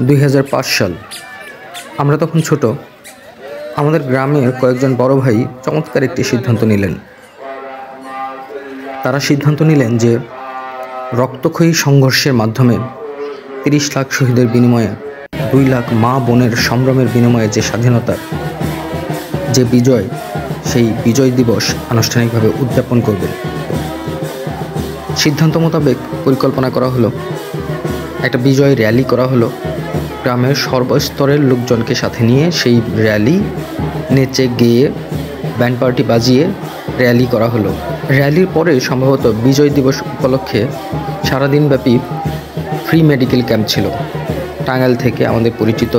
2005 সাল। আমরা তখন ছোট। আমাদের গ্রামের কয়েকজন বড় ভাই চমৎকার একটি সিদ্ধান্ত নিলেন। তারা সিদ্ধান্ত নিলেন যে রক্তক্ষয়ী সংঘর্ষের মাধ্যমে 30 লাখ শহীদের বিনিময়ে 2 লাখ মা বোনের সংগ্রামের বিনিময়ে যে স্বাধীনতা, যে বিজয়, সেই বিজয় দিবস আনুষ্ঠানিকভাবে উদযাপন করবেন। সিদ্ধান্ত মোতাবেক পরিকল্পনা করা হলো, একটা বিজয় র্যালি করা হলো। গ্রামের সর্বস্তরের লোকজনকে সাথে নিয়ে সেই র্যালি নেচে গেয়ে ব্যান্ড পার্টি বাজিয়ে র্যালি করা হলো। র্যালির পরে সম্ভবত বিজয় দিবস উপলক্ষে সারাদিনব্যাপী ফ্রি মেডিকেল ক্যাম্প ছিল। টাঙ্গাইল থেকে আমাদের পরিচিত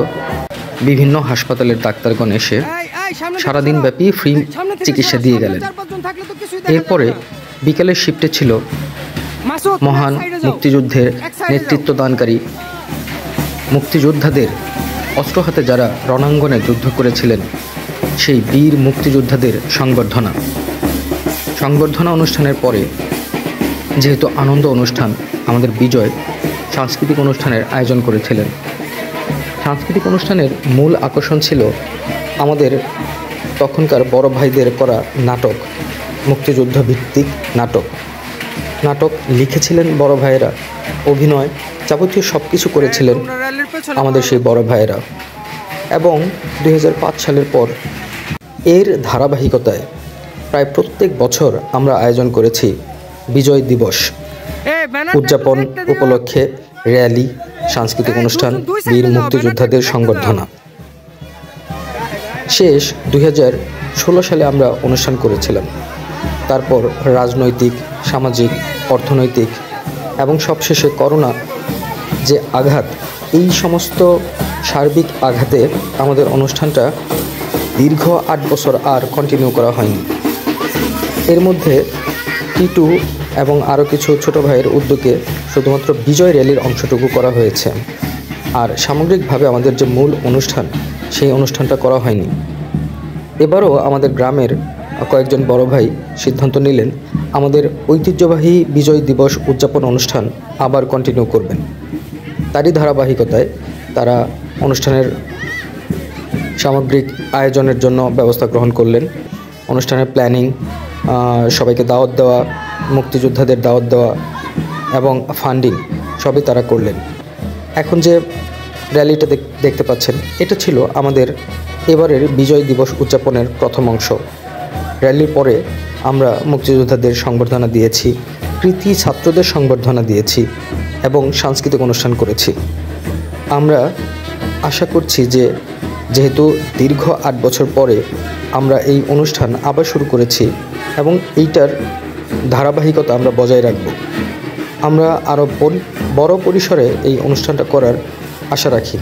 বিভিন্ন হাসপাতালের ডাক্তারগণ এসে সারাদিনব্যাপী ফ্রি চিকিৎসা দিয়ে গেলেন। এরপরে বিকেলের শিফটে ছিল মহান মুক্তিযুদ্ধের নেতৃত্বদানকারী মুক্তিযোদ্ধাদের, অস্ত্র হাতে যারা রণাঙ্গনে যুদ্ধ করেছিলেন সেই বীর মুক্তিযোদ্ধাদের সংবর্ধনা অনুষ্ঠানের পরে, যেহেতু আনন্দ অনুষ্ঠান, আমাদের বিজয় সাংস্কৃতিক অনুষ্ঠানের আয়োজন করেছিলেন। সাংস্কৃতিক অনুষ্ঠানের মূল আকর্ষণ ছিল আমাদের তখনকার বড় ভাইদের করা নাটক, মুক্তিযুদ্ধ ভিত্তিক নাটক লিখেছিলেন বড় ভাইয়েরা, অভিনয় যাবতীয় সব কিছু করেছিলেন আমাদের সেই বড় ভাইয়েরা। এবং 2005 সালের পর এর ধারাবাহিকতায় প্রায় প্রত্যেক বছর আমরা আয়োজন করেছি বিজয় দিবস উদযাপন উপলক্ষে র্যালি, সাংস্কৃতিক অনুষ্ঠান, বীর মুক্তিযোদ্ধাদের সংবর্ধনা। শেষ 2016 সালে আমরা অনুষ্ঠান করেছিলাম। তারপর রাজনৈতিক, সামাজিক, অর্থনৈতিক এবং সবশেষে করোনা যে আঘাত, এই সমস্ত সার্বিক আঘাতে আমাদের অনুষ্ঠানটা দীর্ঘ 8 বছর আর কন্টিনিউ করা হয়নি। এর মধ্যে টিটু এবং আরও কিছু ছোট ভাইয়ের উদ্যোগে শুধুমাত্র বিজয় র্যালির অংশটুকু করা হয়েছে, আর সামগ্রিকভাবে আমাদের যে মূল অনুষ্ঠান সেই অনুষ্ঠানটা করা হয়নি। এবারও আমাদের গ্রামের কয়েকজন বড় ভাই সিদ্ধান্ত নিলেন আমাদের ঐতিহ্যবাহী বিজয় দিবস উদযাপন অনুষ্ঠান আবার কন্টিনিউ করবেন। তারই ধারাবাহিকতায় তারা অনুষ্ঠানের সামগ্রিক আয়োজনের জন্য ব্যবস্থা গ্রহণ করলেন। অনুষ্ঠানের প্ল্যানিং, সবাইকে দাওয়াত দেওয়া, মুক্তিযোদ্ধাদের দাওয়াত দেওয়া এবং ফান্ডিং সবই তারা করলেন। এখন যে র্যালিটা দেখতে পাচ্ছেন, এটা ছিল আমাদের এবারের বিজয় দিবস উদযাপনের প্রথম অংশ। র্যালির পরে আমরা মুক্তিযোদ্ধাদের সংবর্ধনা দিয়েছি, কৃতি ছাত্রদের সংবর্ধনা দিয়েছি এবং সাংস্কৃতিক অনুষ্ঠান করেছি। আমরা আশা করছি যে যেহেতু দীর্ঘ 8 বছর পরে আমরা এই অনুষ্ঠান আবার শুরু করেছি এবং এইটার ধারাবাহিকতা আমরা বজায় রাখব। আমরা আরও বড় পরিসরে এই অনুষ্ঠানটা করার আশা রাখি।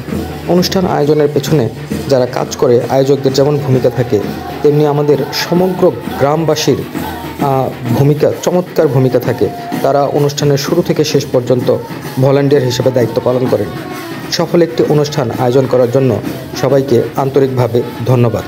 অনুষ্ঠান আয়োজনের পেছনে যারা কাজ করে, আয়োজকদের যেমন ভূমিকা থাকে, তেমনি আমাদের সমগ্র গ্রামবাসীর চমৎকার ভূমিকা থাকে। তারা অনুষ্ঠানের শুরু থেকে শেষ পর্যন্ত ভলান্টিয়ার হিসেবে দায়িত্ব পালন করেন। সফল একটি অনুষ্ঠান আয়োজন করার জন্য সবাইকে আন্তরিকভাবে ধন্যবাদ।